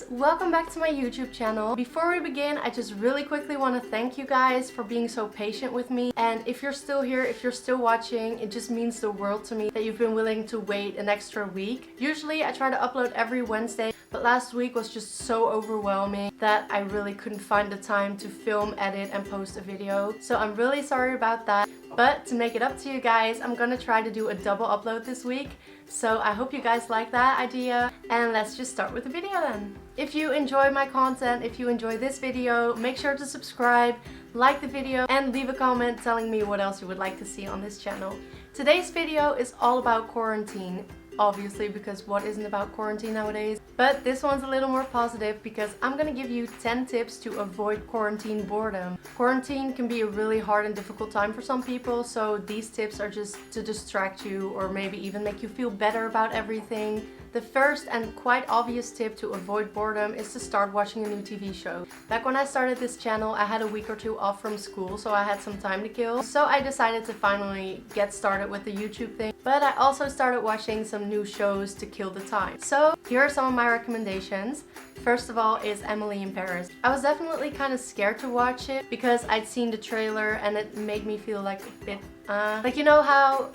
welcome back to my YouTube channel. Before we begin, I just really quickly want to thank you guys for being so patient with me. And if you're still here, if you're still watching, it just means the world to me that you've been willing to wait an extra week. Usually I try to upload every Wednesday, but last week was just so overwhelming that I really couldn't find the time to film, edit, and post a video. So I'm really sorry about that. But to make it up to you guys, I'm gonna try to do a double upload this week. So I hope you guys like that idea, and let's just start with the video then. If you enjoy my content, if you enjoy this video, make sure to subscribe, like the video, and leave a comment telling me what else you would like to see on this channel. Today's video is all about quarantine. Obviously, because what isn't about quarantine nowadays? But this one's a little more positive because I'm gonna give you 10 tips to avoid quarantine boredom. Quarantine can be a really hard and difficult time for some people, so these tips are just to distract you or maybe even make you feel better about everything. The first and quite obvious tip to avoid boredom is to start watching a new TV show. Back when I started this channel, I had a week or two off from school, so I had some time to kill. So I decided to finally get started with the YouTube thing. But I also started watching some new shows to kill the time. So here are some of my recommendations. First of all is Emily in Paris. I was definitely kind of scared to watch it because I'd seen the trailer and it made me feel like a bit like, you know how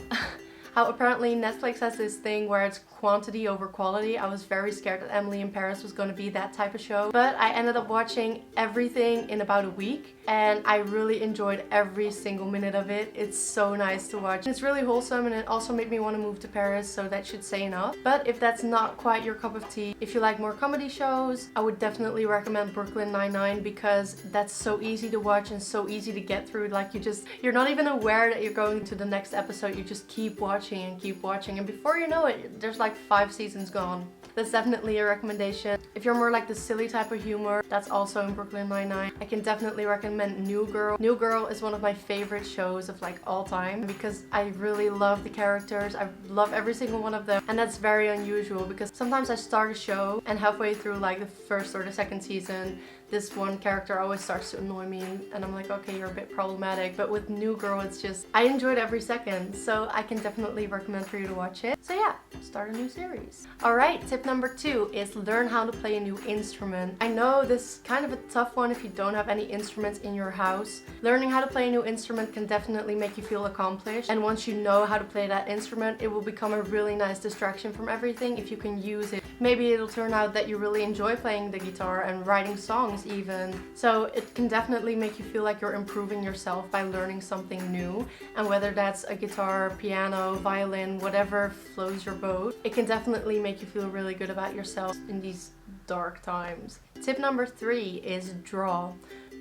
apparently Netflix has this thing where it's quantity over quality. I was very scared that Emily in Paris was going to be that type of show, but I ended up watching everything in about a week and I really enjoyed every single minute of it. It's so nice to watch. It's really wholesome and it also made me want to move to Paris, so that should say enough. But if that's not quite your cup of tea, if you like more comedy shows, I would definitely recommend Brooklyn Nine-Nine because that's so easy to watch and so easy to get through. Like you're not even aware that you're going to the next episode. You just keep watching and before you know it, there's like 5 seasons gone. That's definitely a recommendation. If you're more like the silly type of humor, that's also in Brooklyn Nine-Nine. I can definitely recommend New Girl. New Girl is one of my favorite shows of like all time because I really love the characters. I love every single one of them, and that's very unusual because sometimes I start a show and halfway through like the first or the second season, this one character always starts to annoy me and I'm like, okay, you're a bit problematic. But with New Girl, it's just, I enjoyed every second, so I can definitely recommend for you to watch it. So yeah, start a new series. Alright, tip number 2 is learn how to play a new instrument. I know this is kind of a tough one if you don't have any instruments in your house. Learning how to play a new instrument can definitely make you feel accomplished, and once you know how to play that instrument, it will become a really nice distraction from everything if you can use it. Maybe it'll turn out that you really enjoy playing the guitar and writing songs even. So it can definitely make you feel like you're improving yourself by learning something new. And whether that's a guitar, piano, violin, whatever floats your boat, it can definitely make you feel really good about yourself in these dark times. Tip number 3 is draw.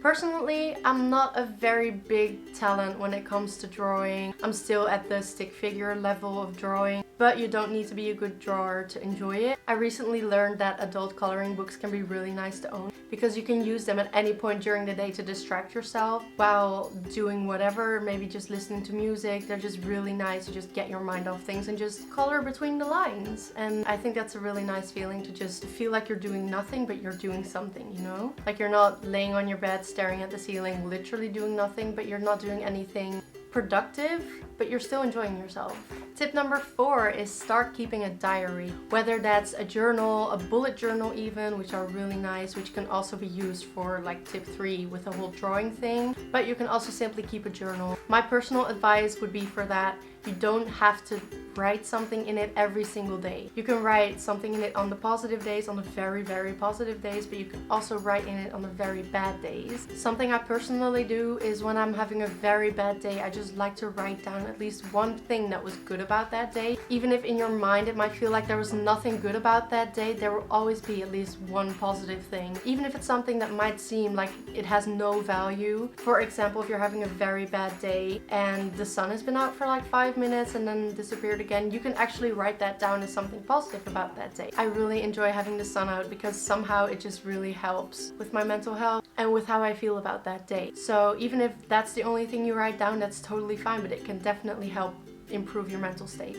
Personally, I'm not a very big talent when it comes to drawing. I'm still at the stick figure level of drawing, but you don't need to be a good drawer to enjoy it. I recently learned that adult coloring books can be really nice to own because you can use them at any point during the day to distract yourself while doing whatever, maybe just listening to music. They're just really nice to just get your mind off things and just color between the lines. And I think that's a really nice feeling, to just feel like you're doing nothing but you're doing something, you know? Like you're not laying on your bed staring at the ceiling, literally doing nothing, but you're not doing anything productive, but you're still enjoying yourself. Tip number 4 is start keeping a diary. Whether that's a journal, a bullet journal even, which are really nice, which can also be used for like tip 3 with the whole drawing thing, but you can also simply keep a journal. My personal advice would be for that, you don't have to write something in it every single day. You can write something in it on the positive days, on the very, very positive days, but you can also write in it on the very bad days. Something I personally do is when I'm having a very bad day, I just like to write down at least one thing that was good about that day. Even if in your mind it might feel like there was nothing good about that day, there will always be at least one positive thing. Even if it's something that might seem like it has no value. For example, if you're having a very bad day and the sun has been out for like 5 minutes and then disappeared again, you can actually write that down as something positive about that day. I really enjoy having the sun out because somehow it just really helps with my mental health and with how I feel about that day. So even if that's the only thing you write down, that's totally fine, but it can definitely help improve your mental state.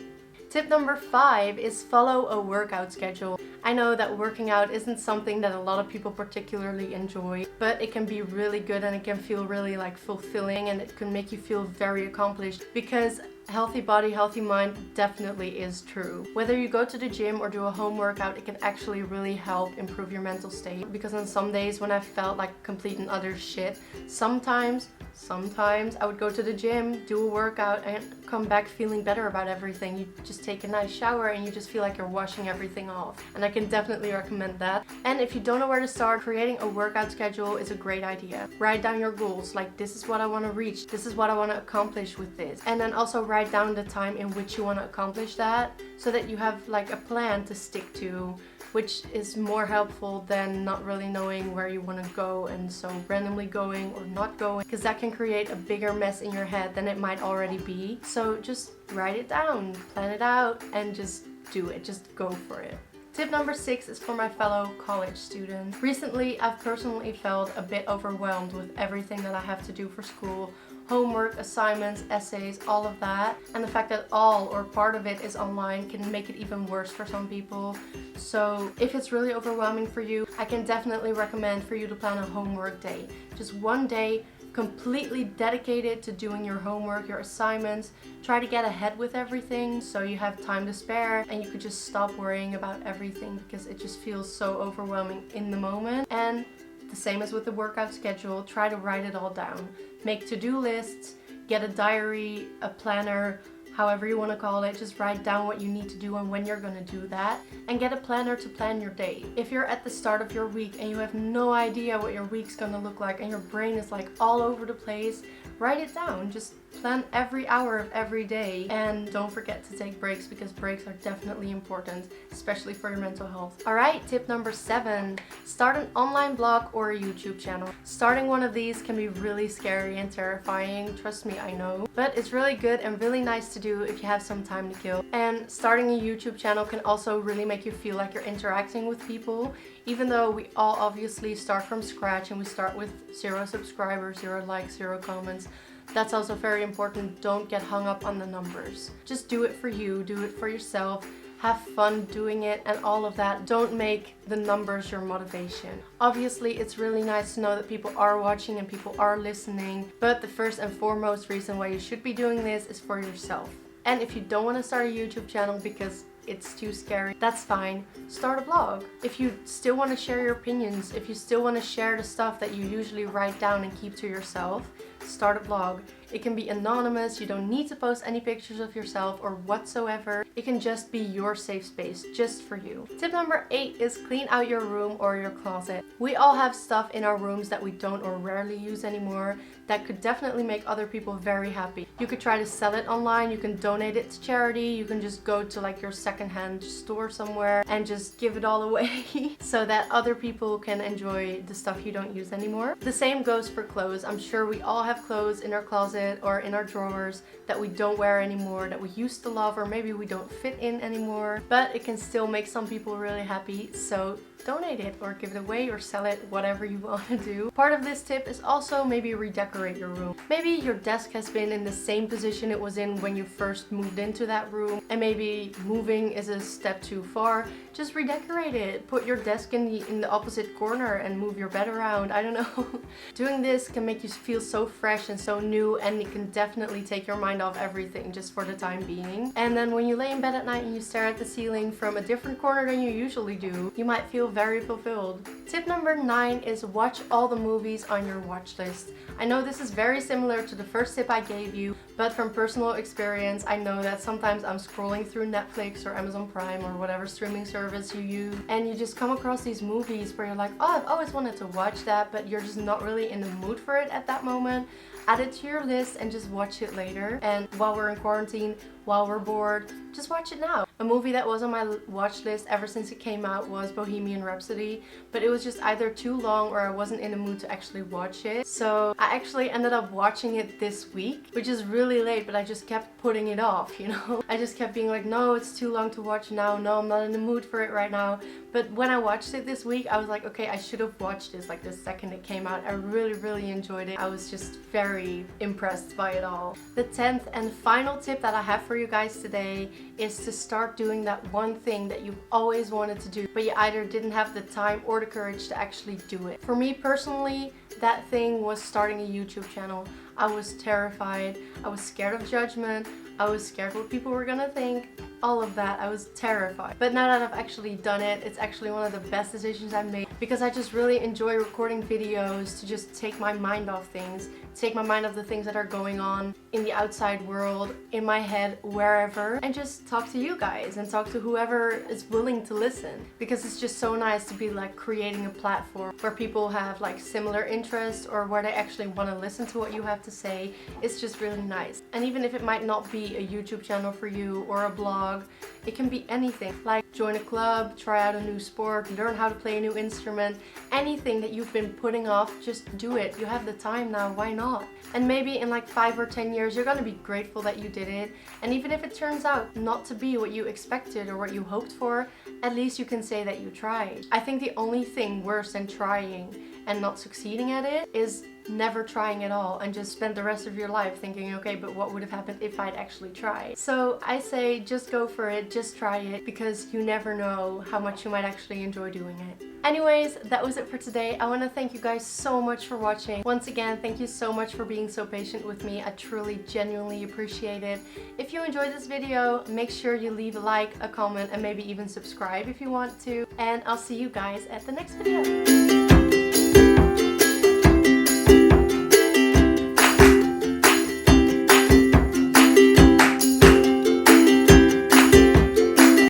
Tip number 5 is follow a workout schedule. I know that working out isn't something that a lot of people particularly enjoy, but it can be really good and it can feel really like fulfilling and it can make you feel very accomplished because healthy body, healthy mind definitely is true. Whether you go to the gym or do a home workout, it can actually really help improve your mental state. Because on some days when I felt like complete and utter shit, sometimes I would go to the gym, do a workout, and come back feeling better about everything. You just take a nice shower and you just feel like you're washing everything off. And I can definitely recommend that. And if you don't know where to start, creating a workout schedule is a great idea. Write down your goals, like this is what I want to reach, this is what I want to accomplish with this. And then also write down the time in which you want to accomplish that, so that you have like a plan to stick to, which is more helpful than not really knowing where you want to go and so randomly going or not going, because that can create a bigger mess in your head than it might already be. So just write it down, plan it out, and just do it. Just go for it. Tip number 6 is for my fellow college students. Recently, I've personally felt a bit overwhelmed with everything that I have to do for school. Homework, assignments, essays, all of that. And the fact that all or part of it is online can make it even worse for some people. So if it's really overwhelming for you, I can definitely recommend for you to plan a homework day. Just one day completely dedicated to doing your homework, your assignments. Try to get ahead with everything so you have time to spare and you could just stop worrying about everything, because it just feels so overwhelming in the moment. And the same as with the workout schedule, try to write it all down. Make to-do lists, get a diary, a planner, however you want to call it. Just write down what you need to do and when you're going to do that, and get a planner to plan your day. If you're at the start of your week and you have no idea what your week's going to look like and your brain is like all over the place, write it down. Just plan every hour of every day, and don't forget to take breaks, because breaks are definitely important, especially for your mental health. Alright, tip number 7, start an online blog or a YouTube channel. Starting one of these can be really scary and terrifying, trust me, I know, but it's really good and really nice to do if you have some time to kill. And starting a YouTube channel can also really make you feel like you're interacting with people, even though we all obviously start from scratch and we start with 0 subscribers, 0 likes, 0 comments. That's also very important. Don't get hung up on the numbers. Just do it for you, do it for yourself, have fun doing it and all of that. Don't make the numbers your motivation. Obviously, it's really nice to know that people are watching and people are listening, but the first and foremost reason why you should be doing this is for yourself. And if you don't want to start a YouTube channel because it's too scary, that's fine. Start a blog. If you still want to share your opinions, if you still want to share the stuff that you usually write down and keep to yourself, start a blog. It can be anonymous, you don't need to post any pictures of yourself or whatsoever. It can just be your safe space, just for you. Tip number 8 is clean out your room or your closet. We all have stuff in our rooms that we don't or rarely use anymore that could definitely make other people very happy. You could try to sell it online, you can donate it to charity, you can just go to like your secondhand store somewhere and just give it all away so that other people can enjoy the stuff you don't use anymore. The same goes for clothes. I'm sure we all have clothes in our closet or in our drawers that we don't wear anymore, that we used to love, or maybe we don't fit in anymore, but it can still make some people really happy, so donate it or give it away or sell it, whatever you want to do. Part of this tip is also maybe redecorate your room. Maybe your desk has been in the same position it was in when you first moved into that room, and maybe moving is a step too far. Just redecorate it. Put your desk in the opposite corner and move your bed around. I don't know. Doing this can make you feel so fresh and so new, and it can definitely take your mind off everything just for the time being. And then when you lay in bed at night and you stare at the ceiling from a different corner than you usually do, you might feel very fulfilled. Tip number 9 is watch all the movies on your watch list. I know this is very similar to the first tip I gave you, but from personal experience, I know that sometimes I'm scrolling through Netflix or Amazon Prime or whatever streaming service you use, and you just come across these movies where you're like, oh, I've always wanted to watch that, but you're just not really in the mood for it at that moment. Add it to your list and just watch it later. And while we're in quarantine, while we're bored, just watch it now. A movie that was on my watch list ever since it came out was Bohemian Rhapsody, but it was just either too long or I wasn't in the mood to actually watch it. So I actually ended up watching it this week, which is really late, but I just kept putting it off, you know? I just kept being like, no, it's too long to watch now. No, I'm not in the mood for it right now. But when I watched it this week, I was like, okay, I should have watched this like the second it came out. I really enjoyed it. I was just very impressed by it all. The 10th and final tip that I have for you guys today is to start doing that one thing that you've always wanted to do, but you either didn't have the time or the courage to actually do it. For me personally, that thing was starting a YouTube channel. I was terrified. I was scared of judgment. I was scared what people were gonna think. All of that. I was terrified. But now that I've actually done it, it's actually one of the best decisions I've made, because I just really enjoy recording videos to just take my mind off things, take my mind off the things that are going on in the outside world, in my head, wherever, and just talk to you guys and talk to whoever is willing to listen, because it's just so nice to be like creating a platform where people have like similar interests or where they actually want to listen to what you have to say. It's just really nice. And even if it might not be a YouTube channel for you or a blog, it can be anything, like join a club, try out a new sport, learn how to play a new instrument, anything that you've been putting off, just do it. You have the time now, why not? And maybe in like 5 or 10 years you're gonna be grateful that you did it, and even if it turns out not to be what you expected or what you hoped for, at least you can say that you tried. I think the only thing worse than trying and not succeeding at it is never trying at all and just spend the rest of your life thinking, okay, but what would have happened if I'd actually tried? So I say just go for it, just try it, because you never know how much you might actually enjoy doing it. Anyways, that was it for today. I want to thank you guys so much for watching. Once again, thank you so much for being so patient with me. I truly, genuinely appreciate it. If you enjoyed this video, make sure you leave a like, a comment, and maybe even subscribe if you want to. And I'll see you guys at the next video.